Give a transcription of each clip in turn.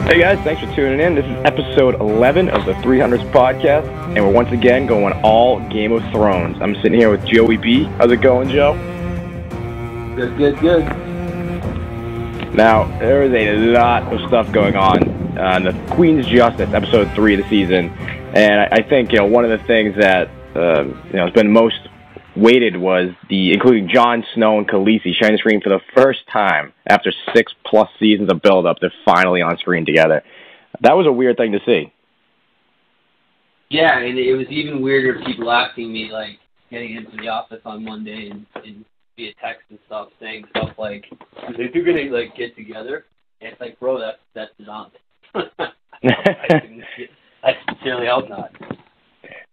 Hey guys, thanks for tuning in. This is episode 11 of the 300s podcast, and we're once again going all Game of Thrones. I'm sitting here with Joey B. How's it going, Joe? Good. Now, there is a lot of stuff going on in the Queen's Justice, episode 3 of the season, and I think one of the things that has been most weighted was including Jon Snow and Khaleesi sharing the screen for the first time after 6+ seasons of buildup. They're finally on screen together. That was a weird thing to see. Yeah, and it was even weirder people asking me, like, getting into the office on Monday and via text and stuff, saying stuff like, are they two going to, like, get together? And it's like, bro, that's not. I sincerely hope not.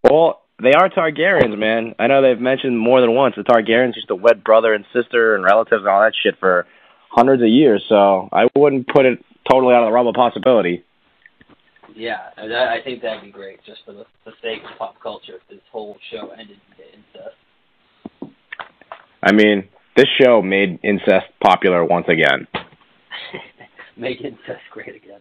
Well, they are Targaryens, man. I know they've mentioned more than once the Targaryens used to wed brother and sister and relatives and all that shit for hundreds of years, so I wouldn't put it totally out of the realm of possibility. Yeah, I think that'd be great, just for the sake of pop culture, if this whole show ended in incest. I mean, this show made incest popular once again. Make incest great again.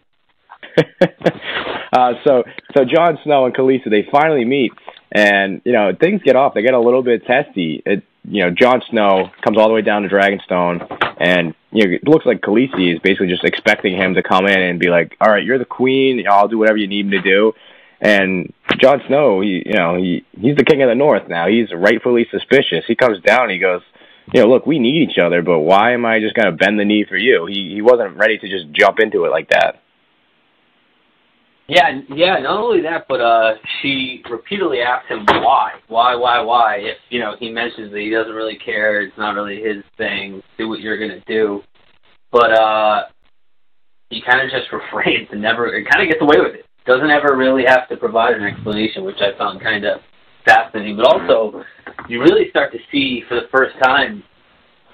So Jon Snow and Khaleesi, they finally meet, and things get off. They get a little bit testy. Jon Snow comes all the way down to Dragonstone, and it looks like Khaleesi is basically just expecting him to come in and be like, "All right, you're the queen. I'll do whatever you need me to do." And Jon Snow, he's the king of the North now. He's rightfully suspicious. He comes down, and he goes, "Look, we need each other, but why am I just gonna bend the knee for you?" He wasn't ready to just jump into it like that. Yeah, not only that, but she repeatedly asked him why. If, he mentions that he doesn't really care, it's not really his thing, do what you're going to do. But he kind of just refrains and kind of gets away with it. Doesn't ever really have to provide an explanation, which I found kind of fascinating. But also, you really start to see, for the first time,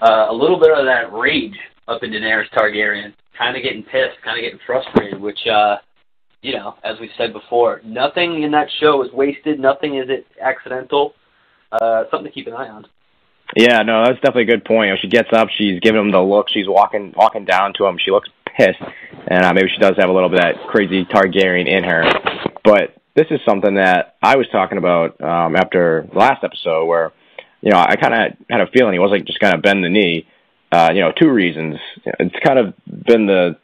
a little bit of that rage up in Daenerys Targaryen, kind of getting pissed, kind of getting frustrated, which... as we said before, nothing in that show is wasted. Nothing is accidental. Something to keep an eye on. Yeah, no, that's definitely a good point. She gets up, she's giving him the look, she's walking down to him, she looks pissed, and maybe she does have a little bit of that crazy Targaryen in her. But this is something that I was talking about after the last episode, where I kind of had a feeling he wasn't just going to bend the knee. 2 reasons. It's kind of been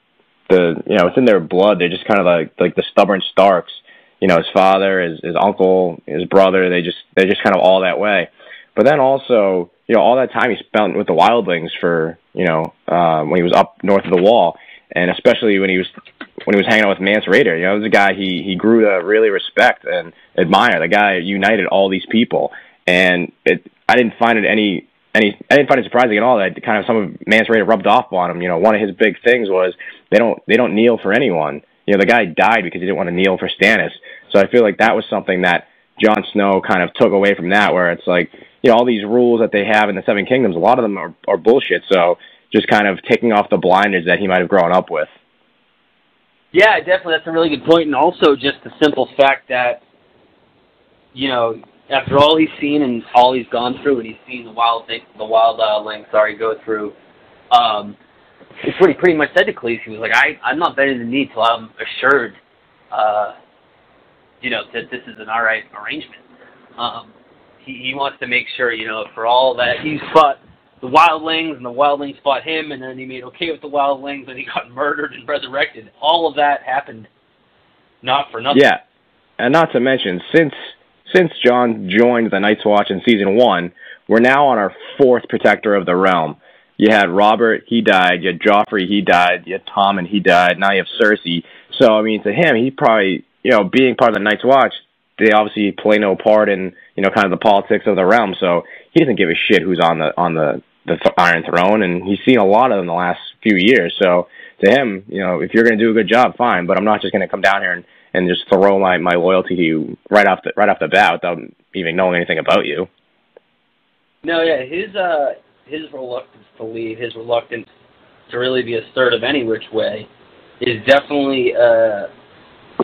it's in their blood. They're just kind of like the stubborn Starks. His father, his uncle, his brother. They're just kind of all that way. But then also, all that time he spent with the wildlings for, when he was up north of the Wall, and especially when he was hanging out with Mance Rayder. It was a guy he grew to really respect and admire. The guy united all these people, and I didn't find it surprising at all that kind of some of Mance Rayder rubbed off on him. One of his big things was they don't kneel for anyone. The guy died because he didn't want to kneel for Stannis. So I feel like that was something that Jon Snow kind of took away from that, where it's like, all these rules that they have in the Seven Kingdoms, a lot of them are bullshit. So just kind of taking off the blinders that he might have grown up with. Yeah, definitely. That's a really good point. And also just the simple fact that, after all he's seen and all he's gone through, and he's seen the wildlings go through, it's what he pretty much said to Khaleesi. He was like, I'm not bending the knee till I'm assured, that this is an all right arrangement. He wants to make sure, for all that he's fought the wildlings, and the wildlings fought him, and then he made okay with the wildlings, and he got murdered and resurrected. All of that happened not for nothing. Yeah, and not to mention, since Jon joined the Night's Watch in Season 1, we're now on our 4th Protector of the Realm. You had Robert, he died. You had Joffrey, he died. You had Tommen, he died. Now you have Cersei. So, I mean, to him, he probably, being part of the Night's Watch, they obviously play no part in, kind of the politics of the realm. So he doesn't give a shit who's on the Iron Throne, and he's seen a lot of them the last few years. So to him, if you're going to do a good job, fine. But I'm not just going to come down here and just throw my loyalty to you right off the bat without even knowing anything about you. No, yeah, his reluctance to leave, his reluctance to really be assertive any which way, is definitely a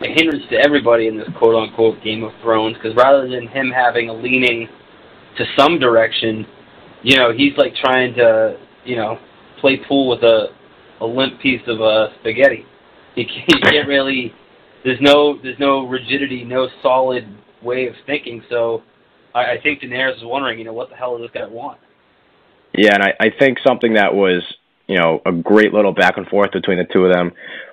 hindrance to everybody in this quote-unquote Game of Thrones, because rather than him having a leaning to some direction, he's like trying to, play pool with a limp piece of spaghetti. You can't really. There's no rigidity, no solid way of thinking. So I think Daenerys is wondering, what the hell does this guy want? Yeah, and I think something that was, a great little back and forth between the two of them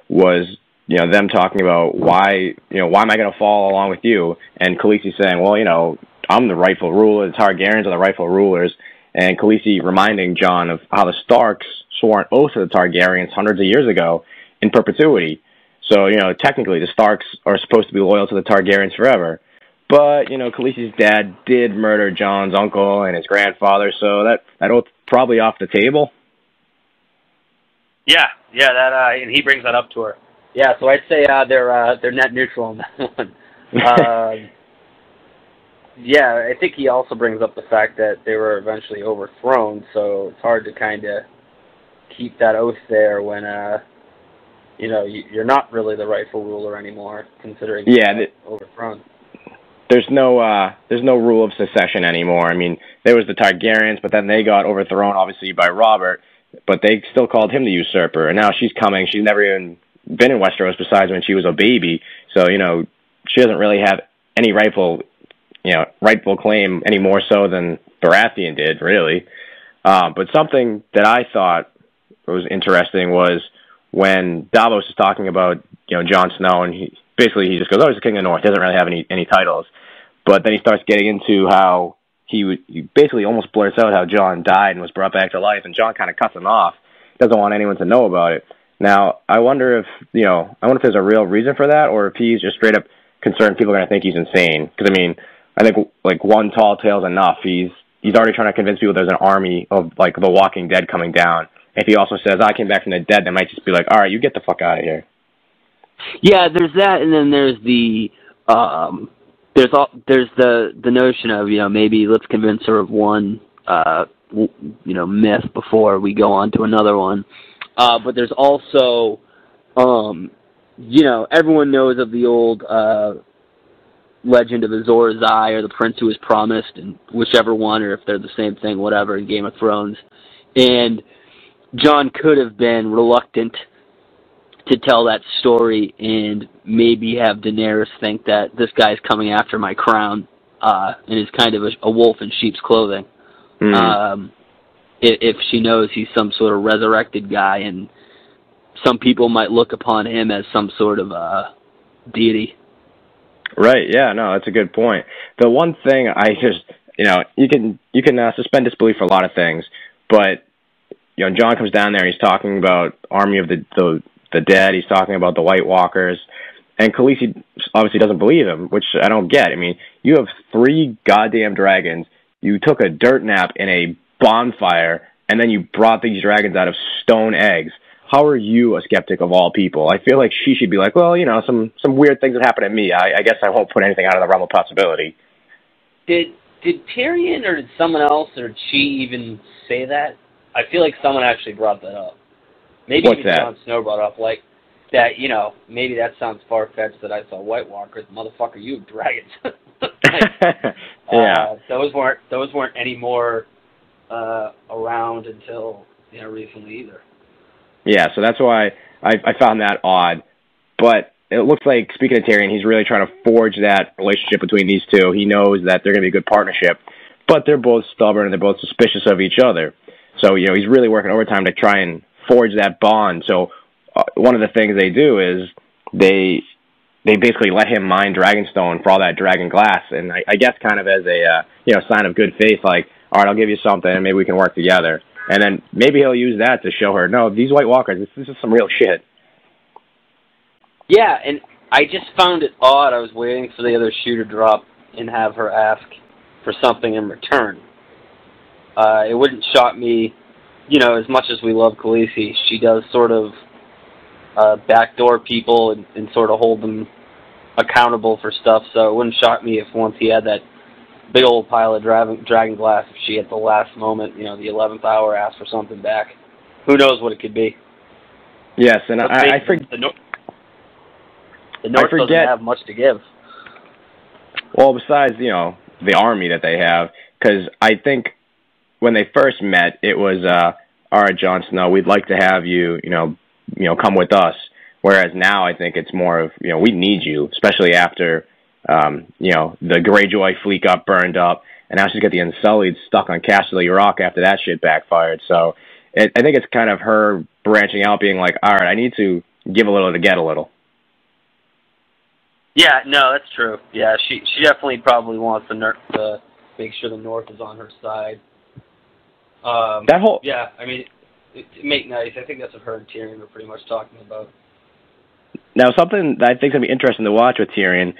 was, them talking about why am I going to follow along with you? And Khaleesi saying, well, I'm the rightful ruler, the Targaryens are the rightful rulers, and Khaleesi reminding Jon of how the Starks swore an oath to the Targaryens hundreds of years ago in perpetuity. So, technically the Starks are supposed to be loyal to the Targaryens forever. But, Khaleesi's dad did murder Jon's uncle and his grandfather, so that oath's probably off the table. Yeah, and he brings that up to her. Yeah, so I'd say they're net neutral on that one. Yeah, I think he also brings up the fact that they were eventually overthrown, so it's hard to kind of keep that oath there when you're not really the rightful ruler anymore, considering you're overthrown. There's no rule of succession anymore. I mean, there was the Targaryens, but then they got overthrown, obviously, by Robert, but they still called him the usurper, and now she's coming. She's never even been in Westeros besides when she was a baby, so, she doesn't really have any rightful claim any more so than Baratheon did, really. But something that I thought was interesting was when Davos is talking about, Jon Snow, and he just goes, oh, he's the king of the North. He doesn't really have any titles. But then he starts getting into how he basically almost blurts out how Jon died and was brought back to life, and Jon kind of cuts him off. He doesn't want anyone to know about it. Now, I wonder if there's a real reason for that, or if he's just straight up concerned people are going to think he's insane. Because, I think, one tall tale's enough. He's already trying to convince people there's an army of, the Walking Dead coming down. If he also says, I came back from the dead, they might just be like, all right, you get the fuck out of here. Yeah, there's that, and then there's the there's the notion of maybe let's convince her of one myth before we go on to another one. But there's also everyone knows of the old legend of Azor Ahai, or the prince who was promised, and whichever one, or if they're the same thing, whatever, in Game of Thrones. And Jon could have been reluctant to tell that story and maybe have Daenerys think that this guy's coming after my crown and is kind of a wolf in sheep's clothing. If she knows he's some sort of resurrected guy, and some people might look upon him as some sort of deity. Right, yeah, no, that's a good point. The one thing I just, you can suspend disbelief for a lot of things, but, Jon comes down there and he's talking about army of the dead, he's talking about the White Walkers, and Khaleesi obviously doesn't believe him, which I don't get. You have 3 goddamn dragons, you took a dirt nap in a bonfire, and then you brought these dragons out of stone eggs. How are you a skeptic of all people? I feel like she should be like, well, some weird things that happen to me. I guess I won't put anything out of the realm of possibility. Did Tyrion or did someone else, or did she even say that? I feel like someone actually brought that up. Maybe What's even that? Jon Snow brought up, that, maybe that sounds far-fetched that I saw White Walkers. Motherfucker, you have dragons. Yeah. Those weren't any more around until, recently either. Yeah, so that's why I found that odd. But it looks like, speaking of Tyrion, he's really trying to forge that relationship between these two. He knows that they're going to be a good partnership, but they're both stubborn and they're both suspicious of each other. So, he's really working overtime to try and forge that bond. So one of the things they do is they basically let him mine Dragonstone for all that dragon glass, and I guess kind of as a sign of good faith, like, all right, I'll give you something, and maybe we can work together. And then maybe he'll use that to show her, no, these White Walkers, this is some real shit. Yeah, and I just found it odd. I was waiting for the other shoe to drop and have her ask for something in return. It wouldn't shock me, as much as we love Khaleesi, she does sort of backdoor people and sort of hold them accountable for stuff, so it wouldn't shock me if once he had that big old pile of dragon glass, if she at the last moment, the 11th hour asked for something back. Who knows what it could be? Yes, and I forget. The North doesn't have much to give. Well, besides, the army that they have, because I think when they first met, it was, all right, Jon Snow, we'd like to have you, come with us. Whereas now I think it's more of, we need you, especially after, the Greyjoy fleet got burned up, and now she's got the Unsullied stuck on Casterly Rock after that shit backfired. So I think it's kind of her branching out, being like, all right, I need to give a little to get a little. Yeah, no, that's true. Yeah, she definitely probably wants to make sure the North is on her side. Yeah, I mean, it make nice. I think that's what her and Tyrion were pretty much talking about. Now, something that I think is going to be interesting to watch with Tyrion.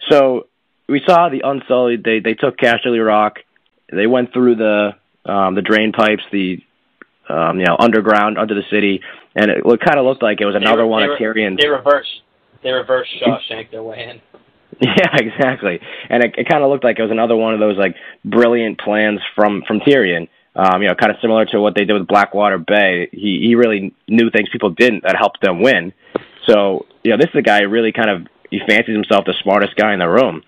So we saw the Unsullied. They took Casterly Rock. They went through the drain pipes, the underground under the city, and it kind of looked like it was another one of Tyrion's. They reversed Shawshank their way in. Yeah, exactly. And it kind of looked like it was another one of those like brilliant plans from Tyrion. Kind of similar to what they did with Blackwater Bay. He really knew things people didn't that helped them win. So, this is a guy who really he fancies himself the smartest guy in the room.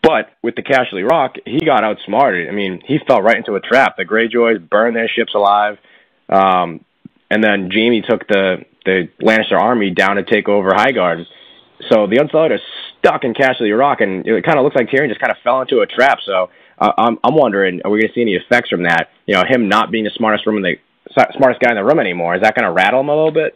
But with the Casterly Rock, he got outsmarted. I mean, he fell right into a trap. The Greyjoys burned their ships alive. And then Jaime took the Lannister army down to take over Highgarden. So the Unsullied are stuck in Casterly Rock, and it kind of looks like Tyrion just kind of fell into a trap. So I'm wondering, are we going to see any effects from that? Him not being the smartest guy in the room anymore. Is that going to rattle him a little bit?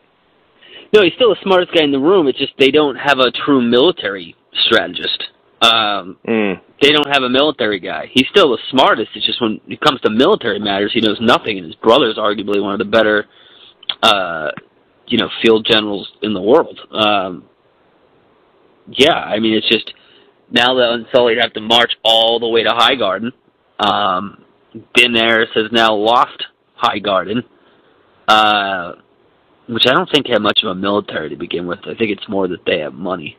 No, he's still the smartest guy in the room. It's just they don't have a true military strategist. They don't have a military guy. He's still the smartest. It's just when it comes to military matters, he knows nothing, and his brother's arguably one of the better, field generals in the world. Yeah, I mean, it's just now the Unsullied have to march all the way to Highgarden. Daenerys has now lost Highgarden, which I don't think have much of a military to begin with. I think it's more that they have money.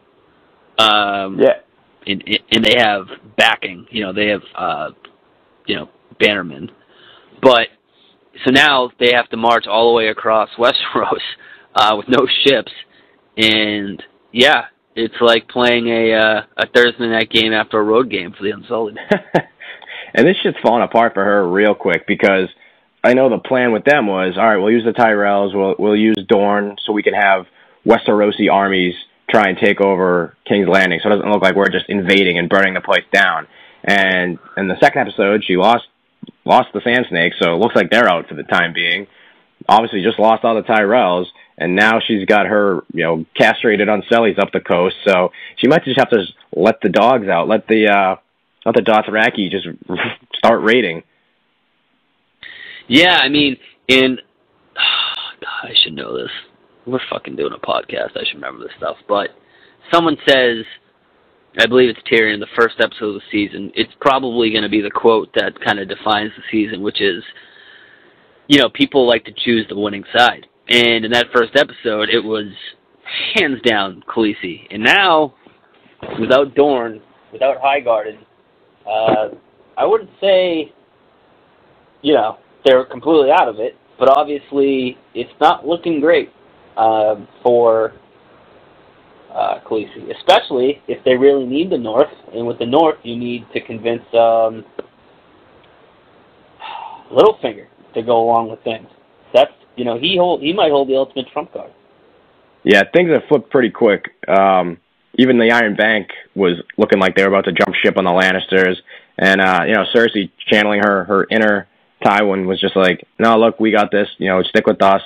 Yeah. And they have backing. They have, bannermen. But, so now they have to march all the way across Westeros with no ships. And, yeah, it's like playing a Thursday night game after a road game for the Unsullied. And this shit's falling apart for her real quick, because I know the plan with them was, all right, we'll use the Tyrells, we'll use Dorne so we can have Westerosi armies try and take over King's Landing, so it doesn't look like we're just invading and burning the place down. And in the second episode, she lost the Sand Snakes, so it looks like they're out for the time being. Obviously, just lost all the Tyrells, and now she's got her, castrated Unsullieds up the coast, so she might just have to let the dogs out, let the Dothraki just start raiding. Yeah, I mean, God, I should know this. We're fucking doing a podcast. I should remember this stuff. But someone says, I believe it's Tyrion, the first episode of the season, it's probably going to be the quote that kind of defines the season, which is, people like to choose the winning side. And in that first episode, it was hands down Khaleesi. And now, without Dorne, without Highgarden, I wouldn't say, they're completely out of it, but obviously it's not looking great for Khaleesi, especially if they really need the North. And with the North, you need to convince Littlefinger to go along with things. That's he might hold the ultimate trump card. Yeah, things have flipped pretty quick. Even the Iron Bank was looking like they were about to jump ship on the Lannisters, and Cersei channeling her inner Tywin was just like, no, look, we got this. Stick with us.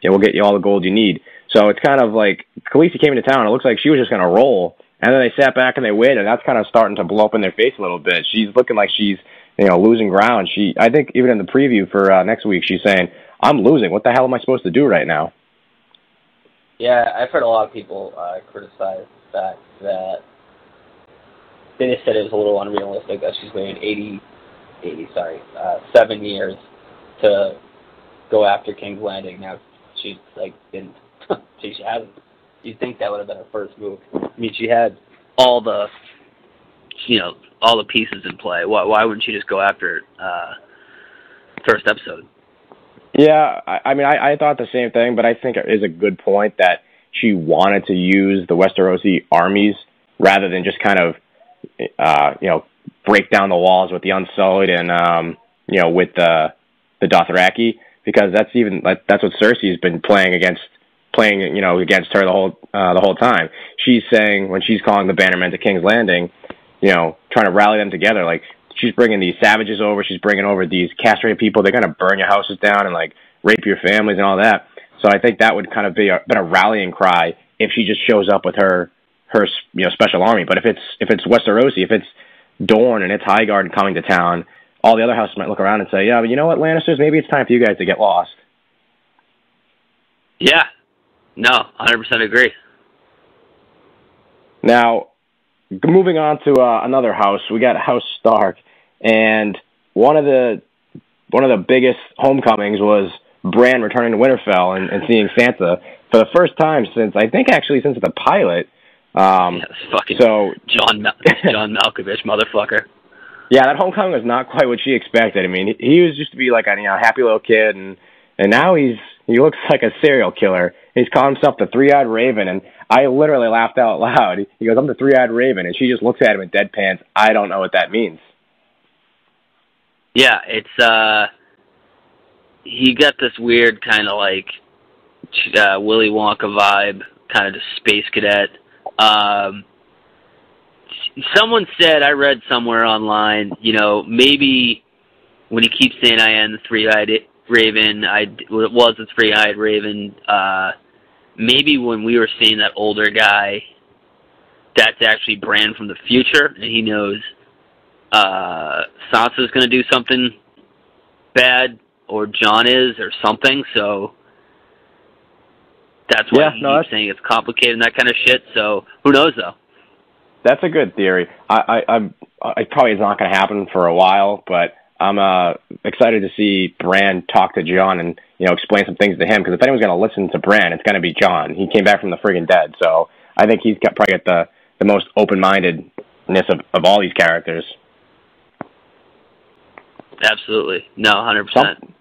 We'll get you all the gold you need. So it's kind of like Khaleesi came into town. It looks like she was just going to roll, and then they sat back and they waited. And that's kind of starting to blow up in their face a little bit. She's looking like she's losing ground. I think even in the preview for next week, she's saying, I'm losing. What the hell am I supposed to do right now? Yeah, I've heard a lot of people criticize the fact that they just said it was a little unrealistic that she's waiting 7 years to go after King's Landing. Now she's didn't. She hasn't. You'd think that would have been her first move. I mean, she had all the, all the pieces in play. Why wouldn't she just go after it first episode? Yeah, I thought the same thing, but I think it is a good point that she wanted to use the Westerosi armies rather than just kind of, break down the walls with the Unsullied and, with the Dothraki, because that's what Cersei's been playing against playing, against her the whole time. She's saying when she's calling the Bannermen to King's Landing, trying to rally them together. Like, she's bringing these savages over. She's bringing over these castrated people. They're going to burn your houses down and, like, rape your families and all that. So I think that would kind of been a rallying cry if she just shows up with her special army. But if it's Westerosi, if it's Dorne and it's Highgarden coming to town, all the other houses might look around and say, yeah, but you know what, Lannisters, maybe it's time for you guys to get lost. Yeah. No, 100% agree. Now, moving on to another house, we got House Stark, and one of the biggest homecomings was Bran returning to Winterfell and seeing Sansa for the first time since the pilot. Fucking John Malkovich, motherfucker. Yeah, that homecoming was not quite what she expected. I mean, he was just to be like a happy little kid, and now he looks like a serial killer. He's calling himself the Three-Eyed Raven, and I literally laughed out loud. He goes, "I'm the Three-Eyed Raven," and she just looks at him in deadpans. I don't know what that means. Yeah, it's he got this weird kind of like Willy Wonka vibe, kind of just space cadet. Someone said, I read somewhere online, maybe when he keeps saying I am the Three-Eyed Raven, it was the Three-Eyed Raven, maybe when we were seeing that older guy, that's actually Bran from the future, and he knows Sansa's going to do something bad, or Jon is, or something, so that's why he's saying it's complicated and that kind of shit, so who knows, though? That's a good theory. It probably is not going to happen for a while, but I'm excited to see Bran talk to Jon and explain some things to him. Because if anyone's going to listen to Bran, it's going to be Jon. He came back from the friggin' dead, so I think he's probably got the most open-mindedness of all these characters. Absolutely, no, 100%.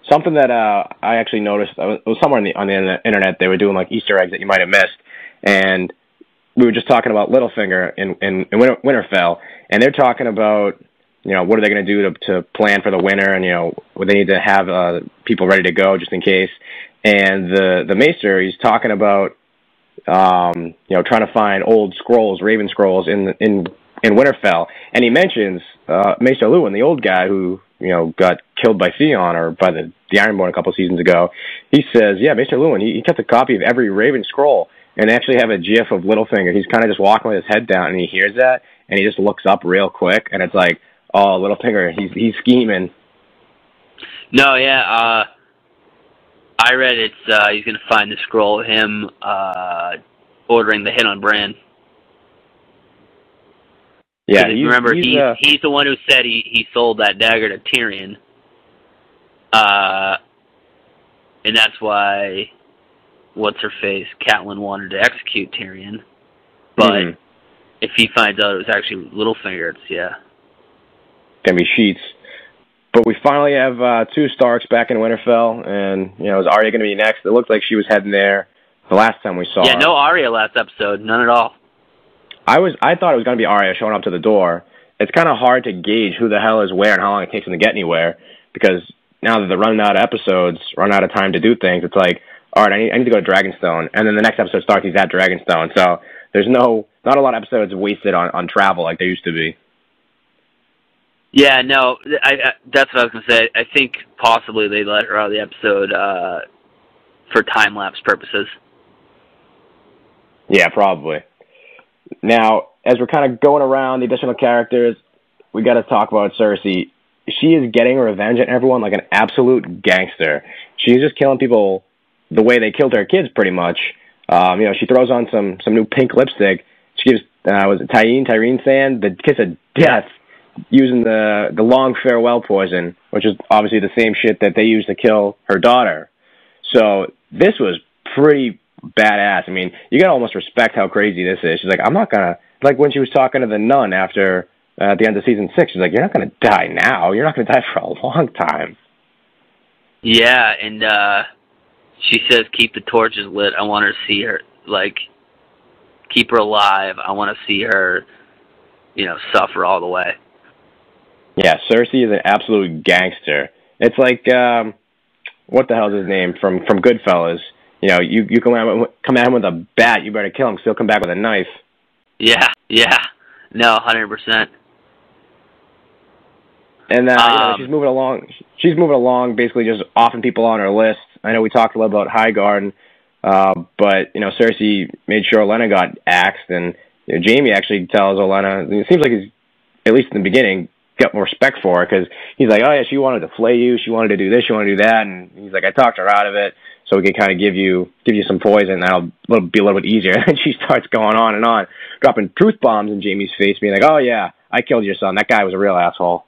Something that I actually noticed, it was somewhere on the internet. They were doing like Easter eggs that you might have missed, and we were just talking about Littlefinger in Winterfell, and they're talking about, what are they going to do to plan for the winter, and, what they need to have people ready to go just in case. And the Maester, he's talking about, trying to find old scrolls, Raven scrolls in Winterfell. And he mentions Maester Luwin, the old guy who, got killed by Theon or by the Ironborn a couple seasons ago. He says, yeah, Maester Luwin, he kept a copy of every Raven scroll. And they actually have a gif of Littlefinger. He's kind of just walking with his head down, and he hears that, and he just looks up real quick, and it's like, oh, Littlefinger, he's scheming. No, yeah, I read it's he's going to find the scroll of him ordering the hit on Bran. Yeah, remember, he's the one who said he sold that dagger to Tyrion, and that's why what's-her-face, Catelyn wanted to execute Tyrion, but if he finds out it was actually Littlefinger, it's, gonna be Sheets. But we finally have two Starks back in Winterfell, and, is Arya gonna be next? It looked like she was heading there the last time we saw her. Yeah, no Arya last episode, none at all. I thought it was gonna be Arya showing up to the door. It's kind of hard to gauge who the hell is where and how long it takes them to get anywhere, because now that they're running out of episodes, running out of time to do things, it's like, all right, I need to go to Dragonstone, and then the next episode starts, he's at Dragonstone, so there's not a lot of episodes wasted on travel like there used to be. Yeah, no, that's what I was going to say. I think possibly they let her out of the episode for time-lapse purposes. Yeah, probably. Now, as we're kind of going around the additional characters, we got to talk about Cersei. She is getting revenge on everyone like an absolute gangster. She's just killing people the way they killed her kids, pretty much. She throws on some new pink lipstick. She gives, was it Tyrene Sand, the kiss of death, using the long farewell poison, which is obviously the same shit that they used to kill her daughter. So this was pretty badass. I mean, you gotta almost respect how crazy this is. She's like, I'm not gonna, like when she was talking to the nun after, at the end of season 6, she's like, you're not gonna die now. You're not gonna die for a long time. Yeah, and she says, keep the torches lit. I want her to see her, like, keep her alive. I want to see her, suffer all the way. Yeah, Cersei is an absolute gangster. It's like, what the hell is his name from Goodfellas? you come at him with a bat, you better kill him, 'cause he'll come back with a knife. Yeah. No, 100%. And she's moving along. She's moving along, basically just offing people on her list. I know we talked a little about Highgarden, but Cersei made sure Olenna got axed, and Jaime actually tells Olenna. It seems like he's, at least in the beginning, got more respect for her, because he's like, oh yeah, she wanted to flay you, she wanted to do this, she wanted to do that, and he's like, I talked her out of it, so we could kind of give you some poison, and that'll be a little bit easier. And she starts going on and on, dropping truth bombs in Jaime's face, being like, oh yeah, I killed your son. That guy was a real asshole.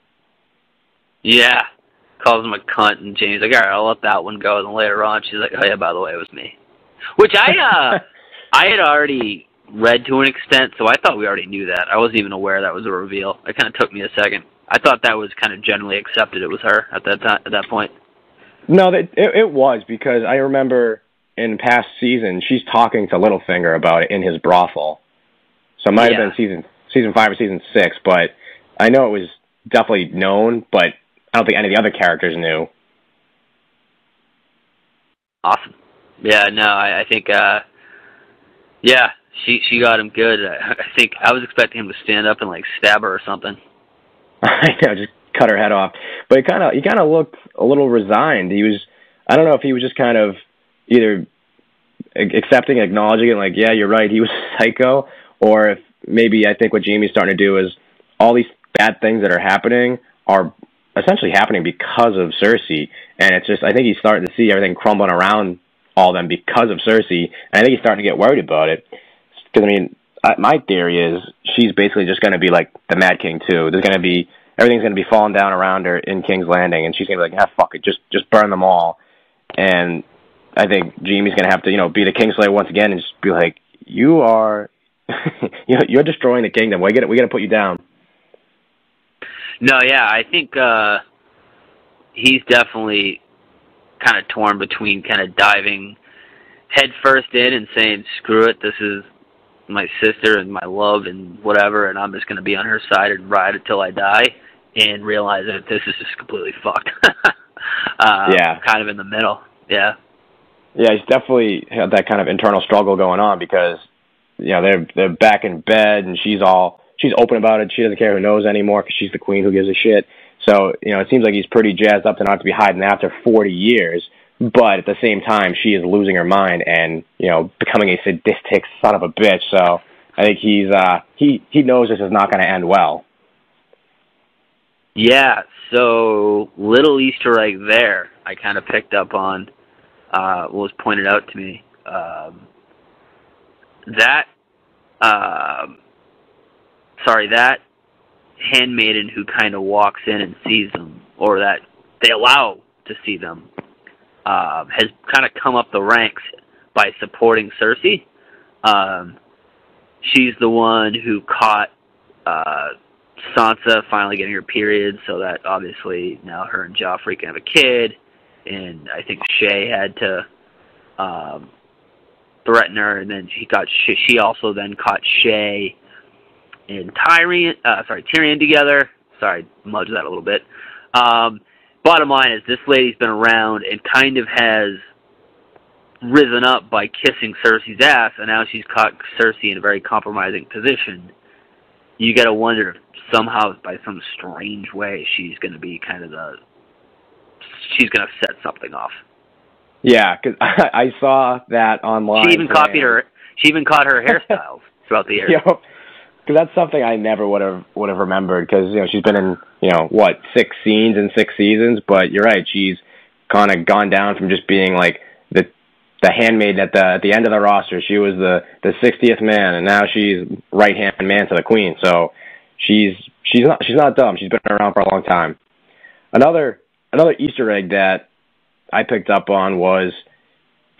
Yeah. Calls him a cunt, and Jaime's like, all right, I'll let that one go. And then later on, she's like, oh yeah, by the way, it was me. Which I had already read to an extent, so I thought we already knew that. I wasn't even aware that was a reveal. It kind of took me a second. I thought that was kind of generally accepted it was her at that point. No, it was, because I remember in past seasons, she's talking to Littlefinger about it in his brothel. So it might have been season 5 or season 6, but I know it was definitely known, but I don't think any of the other characters knew. Awesome. Yeah, no, I think, she got him good. I think I was expecting him to stand up and, stab her or something. I know, just cut her head off. But he kind of looked a little resigned. I don't know if he was just kind of either accepting, acknowledging it, yeah, you're right, he was a psycho, or if maybe I think what Jaime's starting to do is all these bad things that are happening are essentially happening because of Cersei, and it's just, I think he's starting to see everything crumbling around all of them because of Cersei, and I think he's starting to get worried about it. Because, my theory is she's basically just going to be like the Mad King too. Everything's going to be falling down around her in King's Landing, and she's going to be like, fuck it, just burn them all. And I think Jaime's going to have to, be the Kingslayer once again and just be like, you are, you're destroying the kingdom. We got to put you down. No, yeah, I think he's definitely kind of torn between kind of diving head first in and saying, screw it, this is my sister and my love and whatever, and I'm just going to be on her side and ride it till I die, and realize that this is just completely fucked. Kind of in the middle. Yeah, he's definitely had that kind of internal struggle going on, because they're back in bed, and she's open about it. She doesn't care who knows anymore, because she's the queen. Who gives a shit? So it seems like he's pretty jazzed up to not to be hiding after 40 years. But at the same time, she is losing her mind and, becoming a sadistic son of a bitch. So I think he knows this is not going to end well. Yeah, so little Easter egg there I kind of picked up on what was pointed out to me. That handmaiden who kind of walks in and sees them, or that they allow to see them, has kind of come up the ranks by supporting Cersei. She's the one who caught Sansa finally getting her period, so that obviously now her and Joffrey can have a kid. And I think Shay had to threaten her, and then she also then caught Shay and Tyrion together. Sorry, mudged that a little bit. Bottom line is, this lady's been around and kind of has risen up by kissing Cersei's ass, and now she's caught Cersei in a very compromising position. You got to wonder if somehow, by some strange way, she's going to be she's going to set something off. Yeah, because I saw that online. She even caught her hairstyles throughout the years. Yep. Because that's something I never would have remembered, because she's been in 6 scenes in 6 seasons, but you're right, she's kind of gone down from just being like the handmaid at the end of the roster. She was the 60th man, and now she's right hand man to the queen. So she's not dumb. She's been around for a long time. Another Easter egg that I picked up on was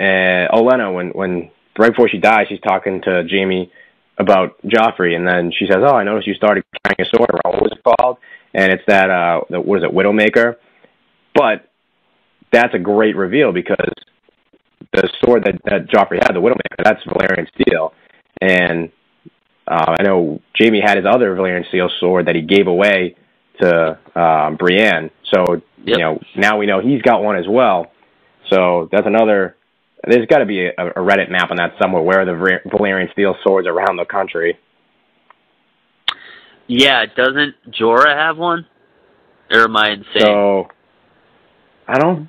Olenna, when right before she dies, she's talking to Jaime about Joffrey, and then she says, "Oh, I noticed you started carrying a sword around. What was it called?" And it's that what is it, Widowmaker? But that's a great reveal, because the sword that Joffrey had, the Widowmaker, that's Valyrian steel, and I know Jaime had his other Valyrian steel sword that he gave away to Brienne. So yep. Now we know he's got one as well. So that's another There's got to be a Reddit map on that somewhere. Where are the Valyrian steel swords around the country? Yeah, doesn't Jorah have one? Or am I insane? So, I don't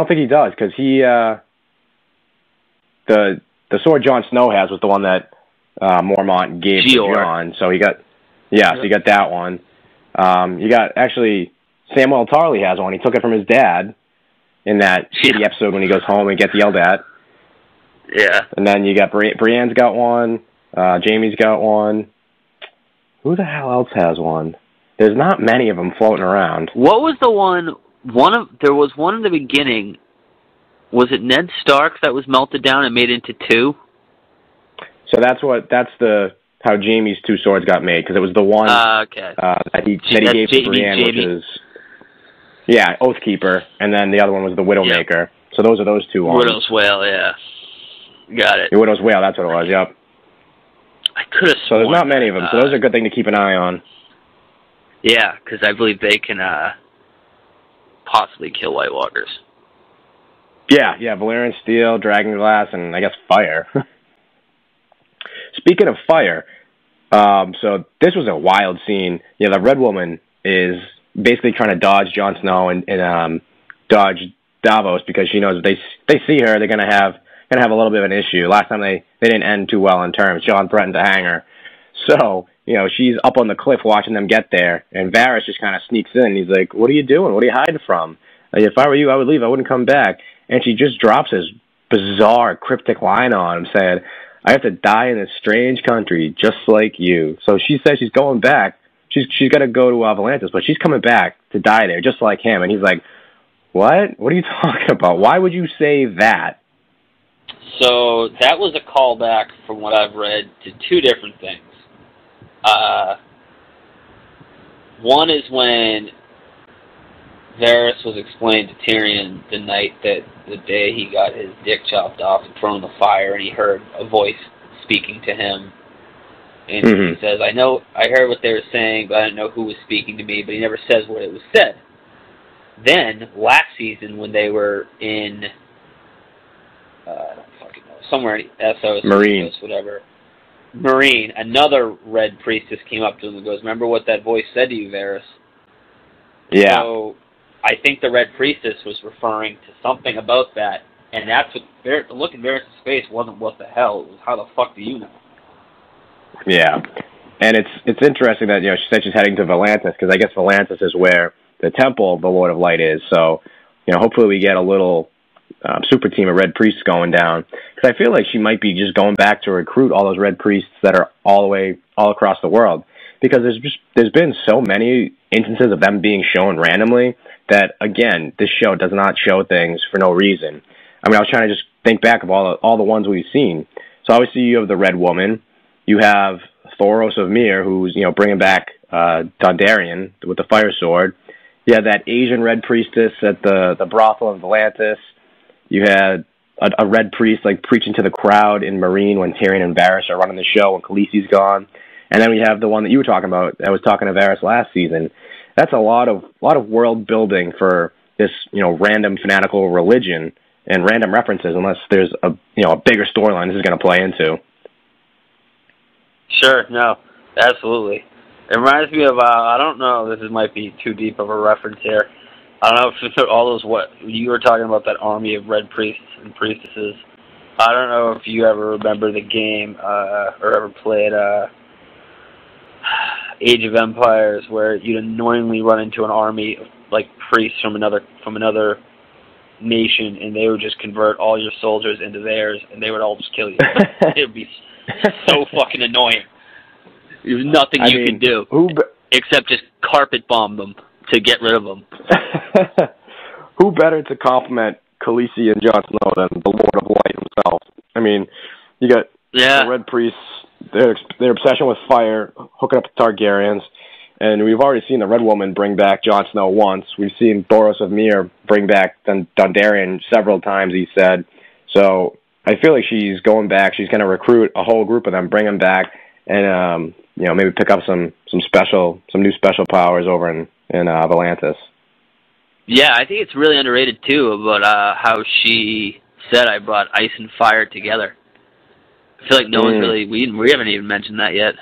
think he does, because the sword Jon Snow has was the one that Mormont gave to Jon. So he got, so you got that one. You got, actually, Samwell Tarly has one. He took it from his dad in that shitty episode when he goes home and gets yelled at. Yeah. And then you got Brienne's got one. Jaime's got one. Who the hell else has one? There's not many of them floating around. What was the one? There was one in the beginning. Was it Ned Stark that was melted down and made into two? So that's how Jaime's two swords got made, because it was the one that he gave to Brienne, which is Oathkeeper, and then the other one was the Widowmaker. So those are those two ones. Widow's Wail, yeah. Got it. The Widow's Wail, that's what it was, yep. I could have sworn. So there's not many of them, so those are a good thing to keep an eye on. Yeah, because I believe they can possibly kill White Walkers. Yeah, Valyrian steel, dragonglass, and I guess fire. Speaking of fire, so this was a wild scene. Yeah, the Red Woman is basically trying to dodge Jon Snow and dodge Davos, because she knows if they see her, they're gonna have a little bit of an issue. Last time they didn't end too well in terms. Jon threatened to hang her. So, she's up on the cliff watching them get there, and Varys just kind of sneaks in. He's like, "What are you doing? What are you hiding from? If I were you, I would leave. I wouldn't come back." And she just drops this bizarre, cryptic line on him, saying, "I have to die in this strange country, just like you." So she says she's going back. She's got to go to Volantis, but she's coming back to die there, just like him. And he's like, "What? What are you talking about? Why would you say that?" So that was a callback, from what I've read, to two different things. One is when Varys was explained to Tyrion the day he got his dick chopped off and thrown in the fire, and he heard a voice speaking to him. And he says, I heard what they were saying, but I didn't know who was speaking to me, but he never says what it was said. Then, last season, when they were in, I don't fucking know, somewhere in Essos, Marine, whatever. Marine, another red priestess came up to him and goes, "Remember what that voice said to you, Varys?" Yeah. So, I think the red priestess was referring to something about that, and that's what the look in Varys' face wasn't "what the hell," it was "how the fuck do you know?" Yeah, and it's interesting that she said she's heading to Volantis, because I guess Volantis is where the temple of the Lord of Light is. So hopefully we get a little super team of red priests going down, because I feel like she might be just going back to recruit all those red priests that are all across the world, because there's been so many instances of them being shown randomly that, again, this show does not show things for no reason. I mean, I was trying to just think back of all the ones we've seen. So obviously you have the Red Woman, you have Thoros of Myr, who's bringing back Dondarrion with the fire sword. You had that Asian red priestess at the brothel in Volantis. You had a red priest preaching to the crowd in Marine when Tyrion and Varys are running the show when Khaleesi's gone. And then we have the one that you were talking about that was talking to Varys last season. That's a lot of world building for this random fanatical religion and random references, unless there's a bigger storyline this is going to play into. Sure, no, absolutely. It reminds me of I don't know, this might be too deep of a reference here. I don't know if all those, what you were talking about, that army of red priests and priestesses. I don't know if you ever remember the game or ever played Age of Empires, where you'd annoyingly run into an army of priests from another nation, and they would just convert all your soldiers into theirs, and they would all just kill you. It would be so fucking annoying. There's nothing you can do except just carpet bomb them to get rid of them. Who better to compliment Khaleesi and Jon Snow than the Lord of Light himself? I mean, you got the red priests, their obsession with fire, hooking up the Targaryens, and we've already seen the Red Woman bring back Jon Snow once. We've seen Thoros of Myr bring back Dondarrion several times, he said. So I feel like she's going back. She's going to recruit a whole group of them, bring them back, and maybe pick up some new special powers over in Volantis. Yeah, I think it's really underrated too about how she said, I brought ice and fire together. I feel like no one's really, we haven't even mentioned that yet.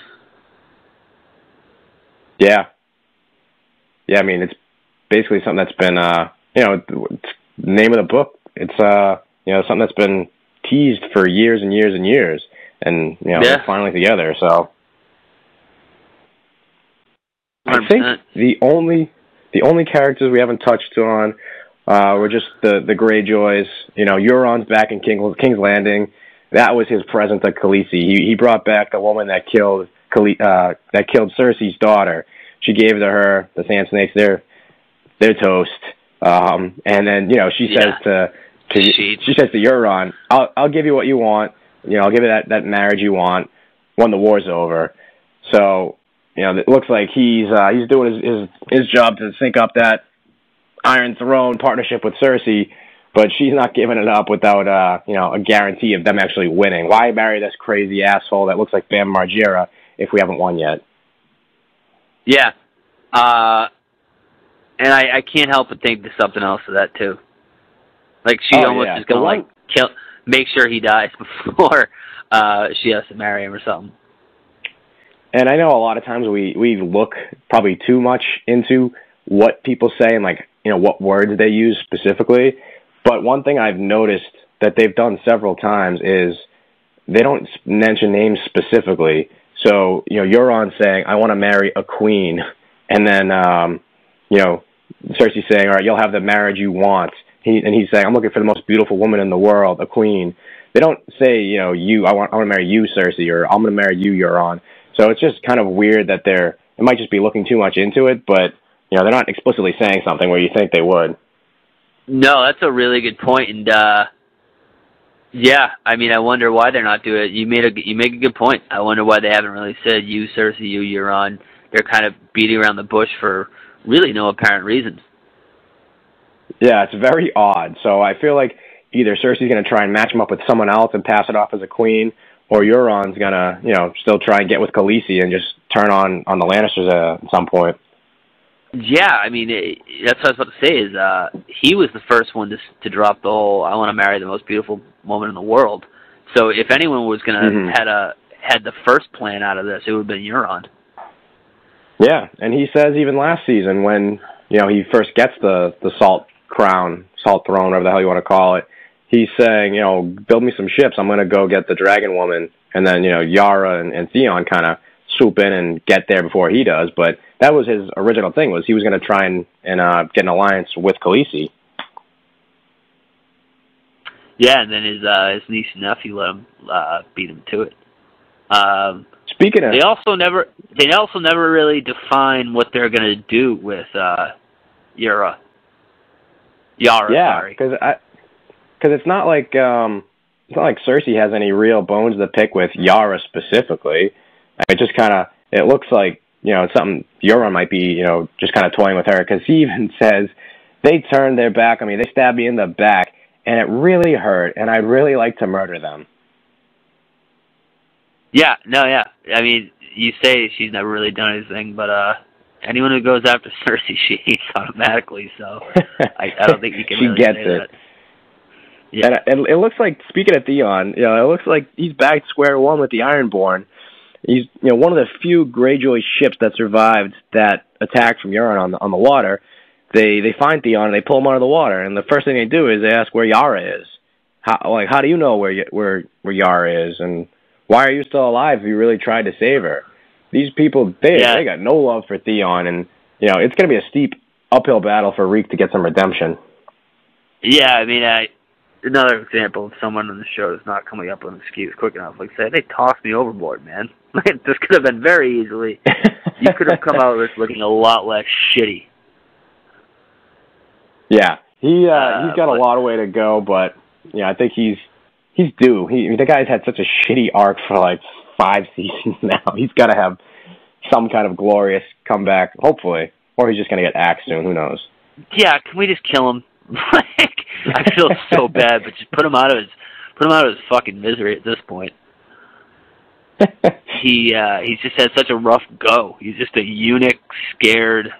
Yeah. Yeah, I mean, it's basically something that's been, it's the name of the book. It's, something that's been teased for years and years and years. And, we're finally together, so. 100%. I think the only characters we haven't touched on were just the Greyjoys. Euron's back in King's Landing. That was his present to Khaleesi. He brought back the woman that killed Cersei's daughter. She gave to her the Sand Snakes their toast. And then she says to Euron, "I'll give you what you want. I'll give you that marriage you want when the war's over." So it looks like he's doing his job to sync up that Iron Throne partnership with Cersei, but she's not giving it up without a guarantee of them actually winning. Why marry this crazy asshole that looks like Bam Margera if we haven't won yet? Yeah. And I can't help but think there's something else to that too. Like she almost is gonna make sure he dies before she has to marry him or something. And I know a lot of times we look probably too much into what people say and what words they use specifically. But one thing I've noticed that they've done several times is they don't mention names specifically. So, Euron saying, "I want to marry a queen." And then, Cersei saying, "All right, you'll have the marriage you want." He's saying, "I'm looking for the most beautiful woman in the world, a queen." They don't say, I want to marry you, Cersei, or I'm going to marry you, Euron. So it's just kind of weird that it might just be looking too much into it, but, they're not explicitly saying something where you think they would. No, that's a really good point. And, I wonder why they're not doing it. You make a good point. I wonder why they haven't really said you, Cersei, you, Euron. They're kind of beating around the bush for really no apparent reason. Yeah, it's very odd. So I feel like either Cersei's going to try and match him up with someone else and pass it off as a queen, or Euron's going to, still try and get with Khaleesi and just turn on the Lannisters at some point. Yeah, that's what I was about to say is he was the first one to drop the whole "I want to marry the most beautiful woman in the world." So if anyone was going to had the first plan out of this, it would have been Euron. Yeah, and he says even last season when he first gets the salt throne, whatever the hell you want to call it, he's saying, build me some ships. I'm going to go get the dragon woman, and then Yara and Theon kind of swoop in and get there before he does. But that was his original thing, was he was going to try and get an alliance with Khaleesi. Yeah, and then his niece and nephew let him beat him to it. Speaking of, they also never really define what they're going to do with Yara. Yeah, sorry. Because it's not like Cersei has any real bones to pick with Yara specifically. It just it looks like something Euron might be just kind of toying with her, because he even says they turned their back on me, they stabbed me in the back, and it really hurt, and I'd really like to murder them. Yeah, no, yeah. You say she's never really done anything, but anyone who goes after Cersei, she hates automatically. So I don't think you can. She really gets say it. That. Yeah. And it looks like, speaking of Theon, it looks like he's back to square one with the Ironborn. He's one of the few Greyjoy ships that survived that attack from Euron on the water. They find Theon and they pull him out of the water, and the first thing they do is they ask where Yara is. How do you know where Yara is, and why are you still alive if you really tried to save her? These people, they got no love for Theon, and it's going to be a steep uphill battle for Reek to get some redemption. Yeah, another example of someone on the show that's not coming up with an excuse quick enough. Like, say, they tossed me overboard, man. This could have been very easily. You could have come out of this looking a lot less shitty. Yeah, he's got a lot of way to go, but I think he's due. The guy's had such a shitty arc for like 5 seasons now. He's got to have some kind of glorious comeback, hopefully, or he's just going to get axed soon. Who knows? Yeah, can we just kill him? I feel so bad, but just put him out of his fucking misery at this point. He's just had such a rough go. He's just a eunuch, scared.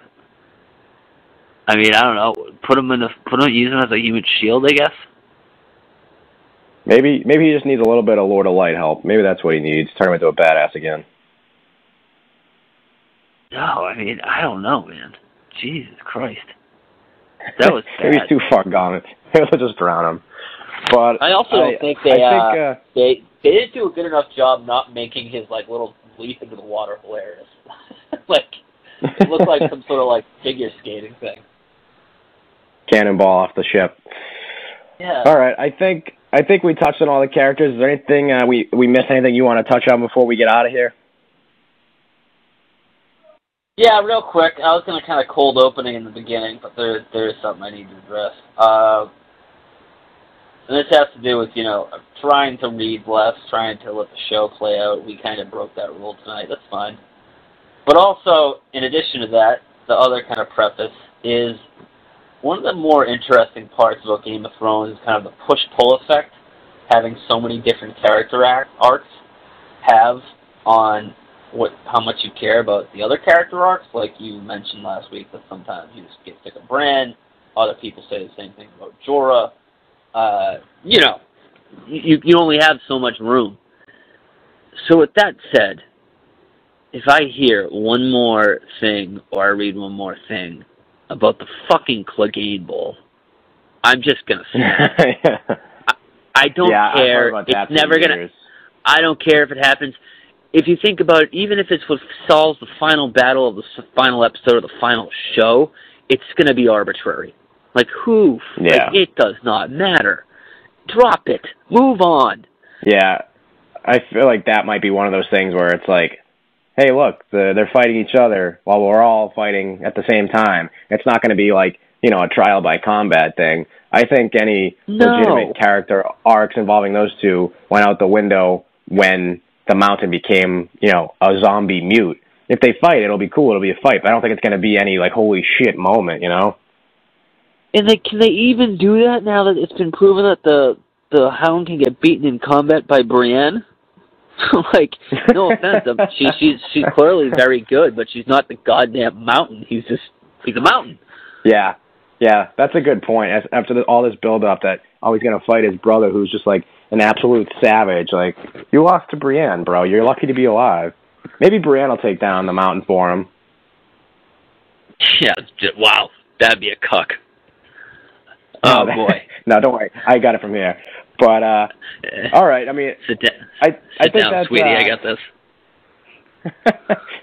I don't know. Use him as a human shield, I guess. Maybe he just needs a little bit of Lord of Light help. Maybe that's what he needs. Turn him into a badass again. No, I mean, I don't know, man. Jesus Christ. That was bad. Maybe he's too far gone. Maybe they'll just drown him. But I also don't think they didn't do a good enough job not making his like little leap into the water hilarious. Like it looked like some sort of like figure skating thing. Cannonball off the ship. Yeah. All right. I think we touched on all the characters. Is there anything we missed? Anything you want to touch on before we get out of here? Yeah, real quick. I was going to kind of cold opening in the beginning, but there is something I need to address. And this has to do with, trying to read less, trying to let the show play out. We kind of broke that rule tonight. That's fine. But also, in addition to that, the other kind of preface is one of the more interesting parts about Game of Thrones is kind of the push-pull effect having so many different character arcs have on how much you care about the other character arcs. Like you mentioned last week that sometimes you just get sick of Bran. Other people say the same thing about Jorah. You only have so much room. So with that said, if I hear one more thing or I read one more thing about the fucking Clegane Bowl, I'm just gonna say I don't care. It's never gonna. I don't care if it happens. If you think about it, even if it's what solves the final battle of the final episode of the final show, it's gonna be arbitrary. Like who? Yeah. Like, it does not matter. Drop it. Move on. Yeah, I feel like that might be one of those things where it's like, hey, look, they're fighting each other while we're all fighting at the same time. It's not going to be like, a trial by combat thing. I think any legitimate character arcs involving those two went out the window when the Mountain became, a zombie mute. If they fight, it'll be cool. It'll be a fight. But I don't think it's going to be any, like, holy shit moment, And can they even do that now that it's been proven that the Hound can get beaten in combat by Brienne? Like, no offense, she's clearly very good, but she's not the goddamn Mountain. He's a Mountain. Yeah, that's a good point. After all this build-up that he's going to fight his brother, who's just like an absolute savage. Like, you lost to Brienne, bro. You're lucky to be alive. Maybe Brienne will take down the Mountain for him. Yeah, wow, that'd be a cuck. Oh, boy. No, don't worry. I got it from here. But, all right. I mean, sit I think down, that's, sweetie. I got this.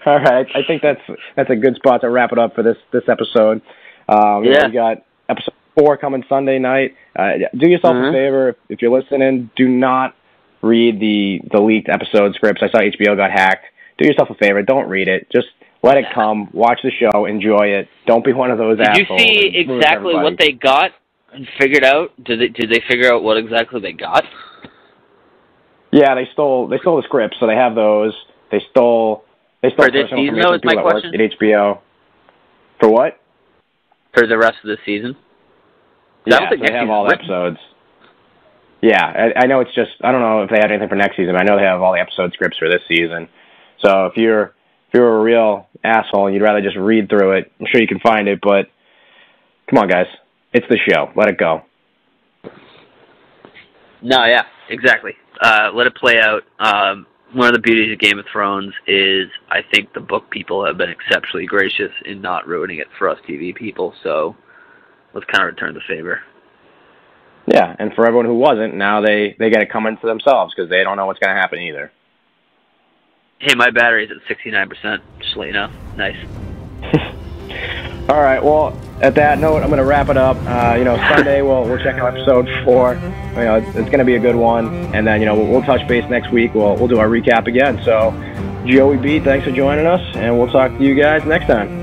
All right. I think that's a good spot to wrap it up for this episode. We got episode 4 coming Sunday night. Do yourself a favor. If you're listening, do not read the leaked episode scripts. I saw HBO got hacked. Do yourself a favor. Don't read it. Just let it come. Watch the show. Enjoy it. Don't be one of those assholes. Did you see exactly what they got and figured out? Did they figure out what exactly they got? Yeah, they stole the scripts, so they have those. They stole for this season, though, is my question. At HBO. For what? For the rest of the season? Yeah, they have all the episodes. Yeah, I know it's just, I don't know if they had anything for next season, but I know they have all the episode scripts for this season. So if you're a real asshole and you'd rather just read through it, I'm sure you can find it, but come on, guys. It's the show. Let it go. No, yeah, exactly. Let it play out. One of the beauties of Game of Thrones is I think the book people have been exceptionally gracious in not ruining it for us TV people, so let's kind of return the favor. Yeah, and for everyone who wasn't, now they get it coming to themselves because they don't know what's going to happen either. Hey, my battery's at 69%, just to let you know. Nice. All right, well, at that note, I'm going to wrap it up. Sunday we'll check out episode 4. It's going to be a good one, and then we'll touch base next week. We'll do our recap again. So, Joey B, thanks for joining us, and we'll talk to you guys next time.